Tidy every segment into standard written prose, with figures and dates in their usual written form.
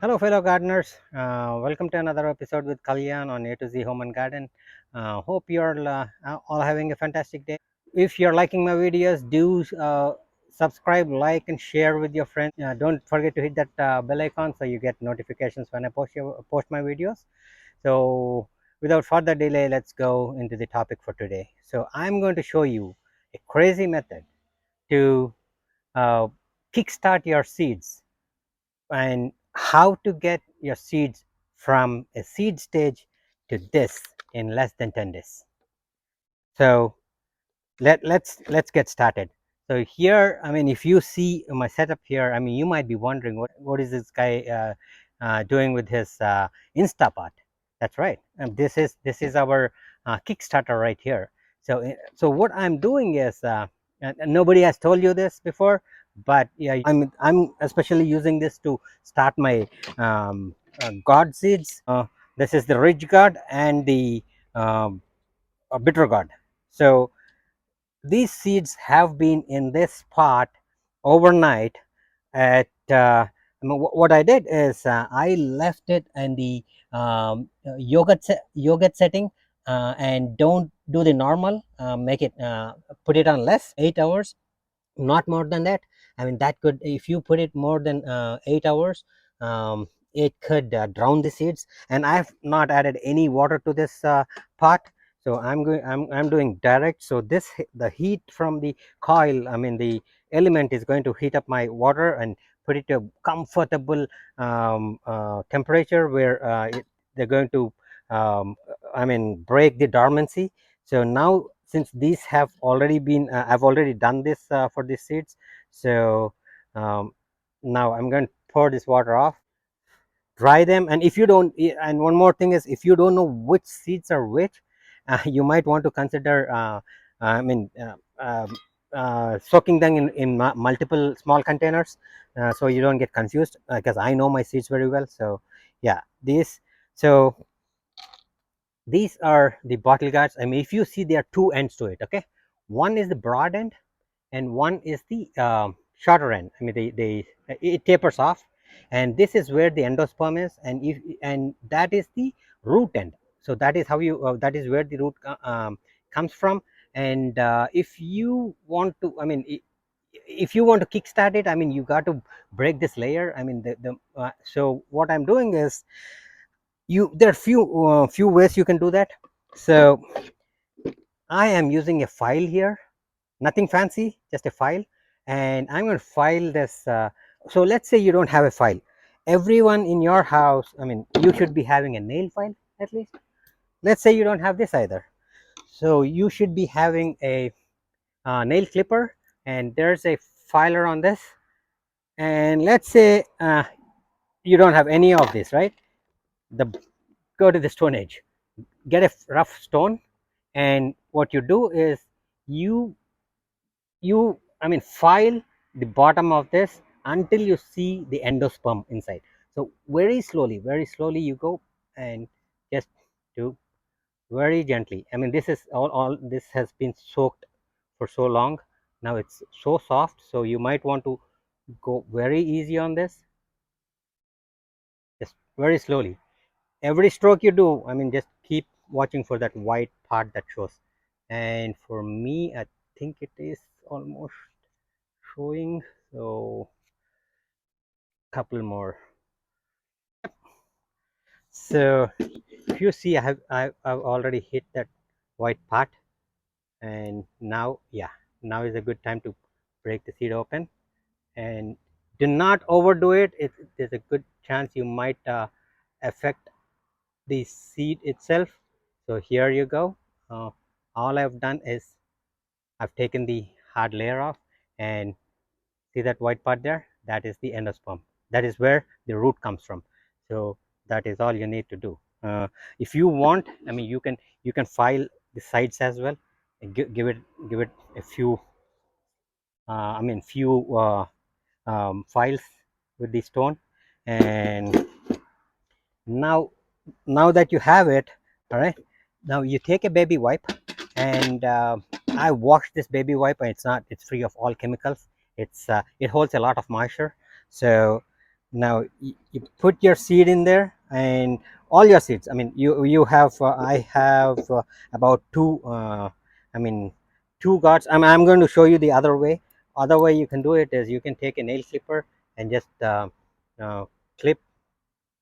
Hello, fellow gardeners. Welcome to another episode with Kalyan on A to Z Home and Garden. Hope you're all having a fantastic day. If you're liking my videos, do subscribe, like, and share with your friends. Don't forget to hit that bell icon so you get notifications when I post my videos. So, without further delay, let's go into the topic for today. So, I'm going to show you a crazy method to uh, kickstart your seeds and how to get your seeds from a seed stage to this in less than 10 days. So let's get started. So here, I mean, if you see my setup here, I mean, you might be wondering what is this guy doing with his Instapot. That's right. And this is our Kickstarter right here. So what I'm doing is, and nobody has told you this before, but yeah, I'm especially using this to start my gourd seeds. This is the ridge gourd and the um, bitter gourd. So these seeds have been in this pot overnight at what I did is I left it in the yogurt setting, and don't do the normal, make it put it on less 8 hours, not more than that. I mean, that could, if you put it more than 8 hours, it could drown the seeds. And I have not added any water to this pot, so I'm doing direct. So the heat from the coil, I mean the element, is going to heat up my water and put it to a comfortable temperature where they're going to I mean break the dormancy. So now, since these have already been I've already done this for these seeds, so um, now I'm going to pour this water off, dry them. And if you don't, and one more thing is, if you don't know which seeds are which, you might want to consider I mean soaking them in multiple small containers, so you don't get confused, because I know my seeds very well. So yeah, so these are the bottle guards. I mean, if you see, there are two ends to it. Okay, one is the broad end and one is the shorter end. I mean, it tapers off, and this is where the endosperm is, and that is the root end. So that is how you that is where the root comes from. And if you want to, I mean, if you want to kickstart it, I mean, you got to break this layer. I mean, so what I'm doing is, there are few ways you can do that. So I am using a file here, nothing fancy, just a file. And I'm going to file this. So let's say you don't have a file. Everyone in your house, I mean, you should be having a nail file at least. Let's say you don't have this either. So you should be having a nail clipper, and there's a filer on this. And let's say you don't have any of this, right? The Go to the Stone Age, get a rough stone, and what you do is, you I mean, file the bottom of this until you see the endosperm inside. So very slowly you go, and just do very gently. I mean, this is all this has been soaked for so long. Now it's so soft, so you might want to go very easy on this, just very slowly. Every stroke you do, I mean, just keep watching for that white part that shows. And for me, I think it is almost showing. So couple more. So if you see, I've already hit that white part, and now, yeah, now is a good time to break the seed open. And do not overdo it. There's a good chance you might affect the seed itself. So here you go. All I've done is, I've taken the hard layer off, and see that white part there? That is the endosperm. That is where the root comes from. So that is all you need to do. If you want, I mean, you can file the sides as well, and give it a few. I mean, few files with the stone. And now, that you have it, all right. Now you take a baby wipe, and I washed this baby wipe, and it's free of all chemicals. It holds a lot of moisture. So now you put your seed in there, and all your seeds, I mean, you have I have about two I mean two gourds. I'm going to show you the other way. Other way you can do it is you can take a nail clipper and just uh, clip.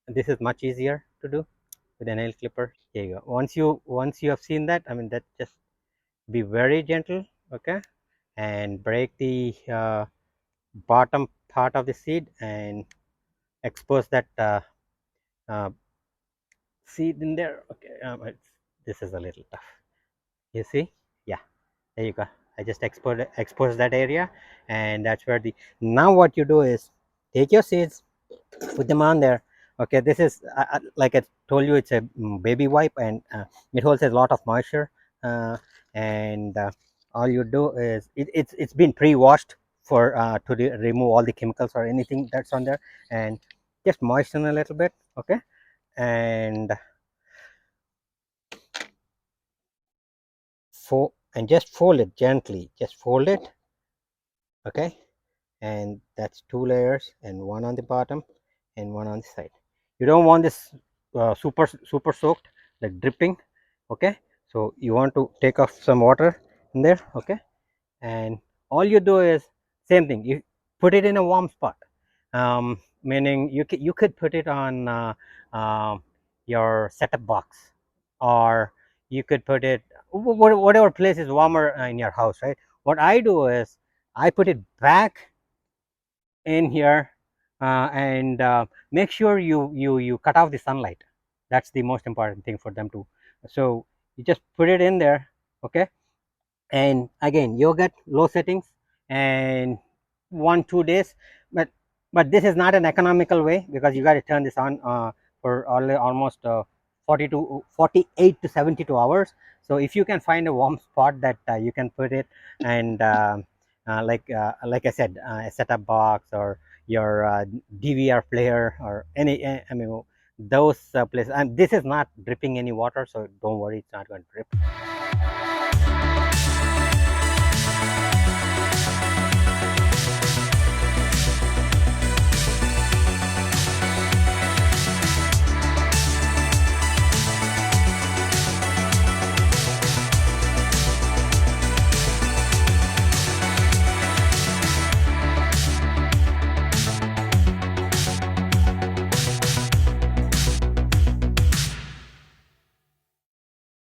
This is much easier to do with a nail clipper. Here you go. Once you have seen that, I mean, that just be very gentle, okay, and break the bottom part of the seed and expose that uh, seed in there. Okay, this is a little tough. You see? Yeah, there you go. I just expose that area, and that's where the. Now what you do is take your seeds, put them on there. Okay, this is like I told you, it's a baby wipe, and it holds a lot of moisture. Uh, and all you do is it's been pre-washed for to remove all the chemicals or anything that's on there, and just moisten a little bit. Okay, and and just fold it gently. Just fold it. Okay, and that's two layers, and one on the bottom and one on the side. You don't want this super soaked, like dripping. Okay, so you want to take off some water in there. Okay, and all you do is same thing, you put it in a warm spot, meaning you could put it on uh, your setup box, or you could put it whatever place is warmer in your house, right? What I do is I put it back in here, and make sure you cut off the sunlight. That's the most important thing for them to. So you just put it in there. Okay, and again you'll get low settings and 1 2 days. But this is not an economical way, because you got to turn this on for almost 40 to 48 to 72 hours. So if you can find a warm spot that you can put it, and like I said, a setup box or your DVR player or any I mean those places, and this is not dripping any water, so don't worry, it's not going to drip.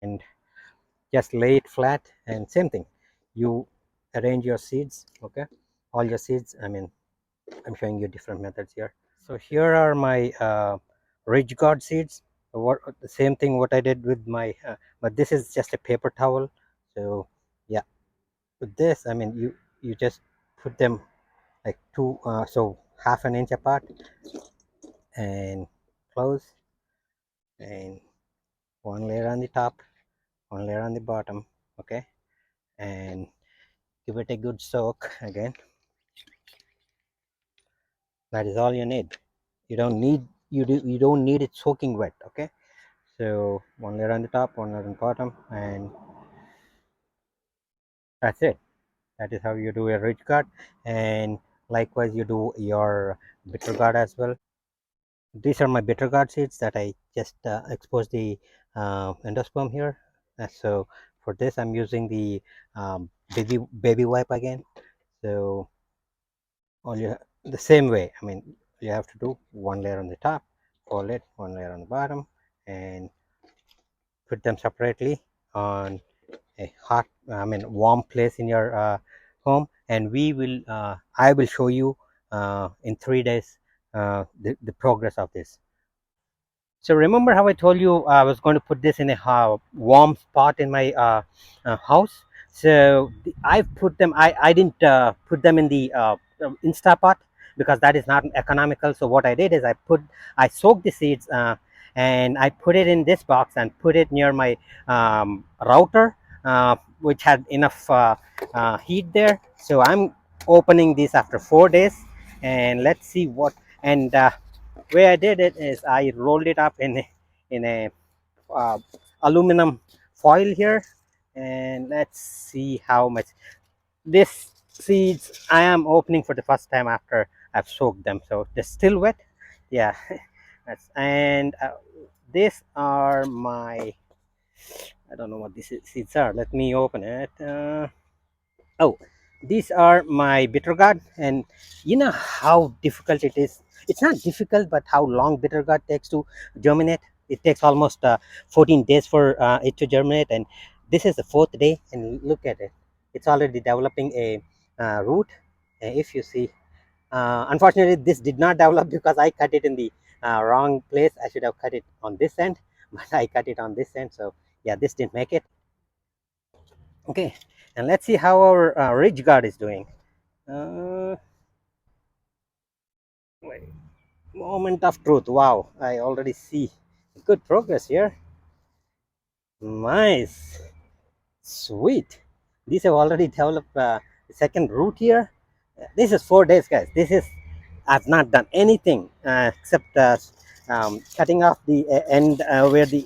And just lay it flat, and same thing, you arrange your seeds. Okay, all your seeds, I mean, I'm showing you different methods here. So here are my ridge guard seeds. What the same thing what I did with my but this is just a paper towel. So yeah, with this, I mean, you just put them like two so half an inch apart, and close, and one layer on the top, one layer on the bottom. Okay, and give it a good soak again. That is all you need. You don't need it soaking wet. Okay, so one layer on the top, one layer on the bottom, and that's it. That is how you do a ridge guard, and likewise you do your bitter guard as well. These are my bitter guard seeds that I just exposed the endosperm here. So for this I'm using the baby wipe again. So all you the same way, I mean, you have to do one layer on the top, fold it, one layer on the bottom, and put them separately on a hot, I mean, warm place in your home. And I will show you in 3 days the progress of this. So remember how I told you I was going to put this in a warm spot in my house. So I put them. I didn't put them in the Instapot, because that is not economical. So what I did is I soaked the seeds, and I put it in this box and put it near my router, which had enough heat there. So I'm opening this after 4 days, and let's see what. And way I did it is I rolled it up in a uh, aluminum foil here, and let's see how much this seeds I am opening for the first time after I've soaked them. So they're still wet, Yeah. That's and these are my, I don't know what these seeds are. Let me open it. Oh, these are my bitter gourd, and you know how difficult it is. It's not difficult, but how long bitter gourd takes to germinate. It takes almost 14 days for it to germinate, and this is the fourth day. And look at it; it's already developing a root. If you see, unfortunately, this did not develop because I cut it in the wrong place. I should have cut it on this end, but I cut it on this end. So yeah, this didn't make it. Okay, and let's see how our ridge guard is doing. Uh, Wait, moment of truth. Wow, I already see good progress here. Nice, sweet. These have already developed the second root here. This is 4 days, guys. This is, I've not done anything except cutting off the end where the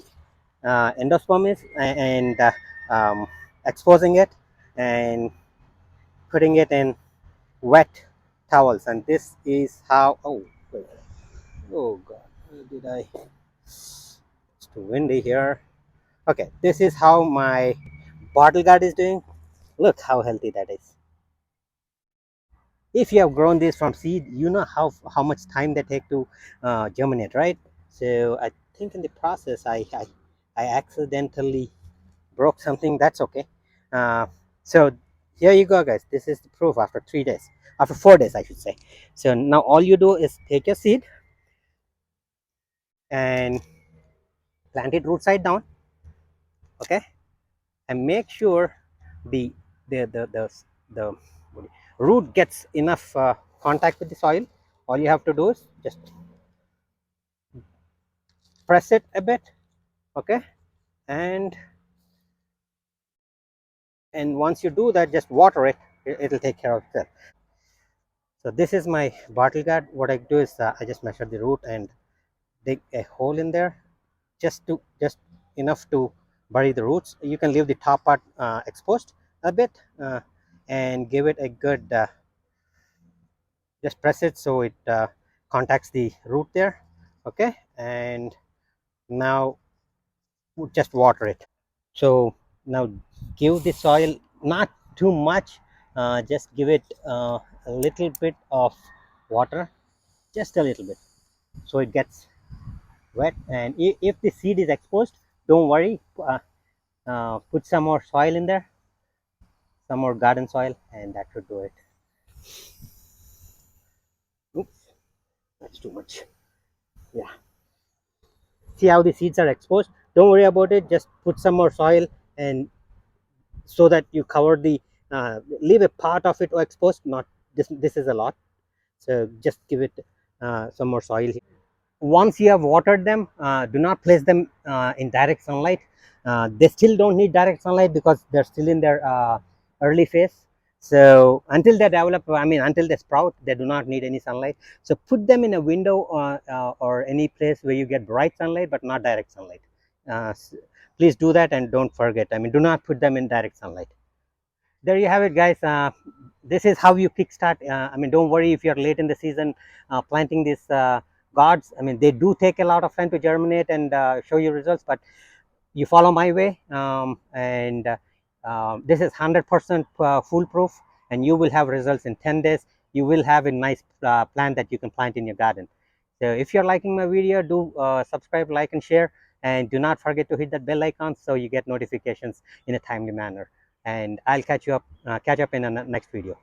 endosperm is, and exposing it and putting it in wet towels. And this is how. Oh, wait. Oh God, where did I? It's too windy here. Okay, this is how my bottle gourd is doing. Look how healthy that is. If you have grown this from seed, you know how much time they take to germinate, right? So I think in the process, I accidentally broke something. That's okay. So here you go, guys. This is the proof after 3 days, after 4 days, I should say. So now all you do is take your seed and plant it root side down, okay, and make sure the the root gets enough contact with the soil. All you have to do is just press it a bit, okay, and once you do that, just water it. It'll take care of itself. So this is my bottle gourd. What I do is I just measure the root and dig a hole in there, just enough to bury the roots. You can leave the top part exposed a bit, and give it a good just press it so it contacts the root there, okay, and now just water it. So now give the soil not too much, just give it a little bit of water, just a little bit, so it gets wet. And if the seed is exposed, don't worry, put some more soil in there, some more garden soil, and that should do it. Oops, that's too much. Yeah, see how the seeds are exposed. Don't worry about it, just put some more soil, and so that you cover the leave a part of it exposed, not this is a lot, so just give it some more soil. Once you have watered them, do not place them in direct sunlight. They still don't need direct sunlight because they're still in their early phase. So until they develop, I mean, until they sprout, they do not need any sunlight. So put them in a window or any place where you get bright sunlight, but not direct sunlight. Uh, Please do that, and don't forget. I mean, do not put them in direct sunlight. There you have it, guys. This is how you kickstart. I mean, don't worry if you're late in the season planting these gourds. I mean, they do take a lot of time to germinate and show you results, but you follow my way, and this is 100% foolproof, and you will have results in 10 days. You will have a nice plant that you can plant in your garden. So if you're liking my video, do subscribe, like, and share, and do not forget to hit that bell icon so you get notifications in a timely manner. And I'll catch up in the next video.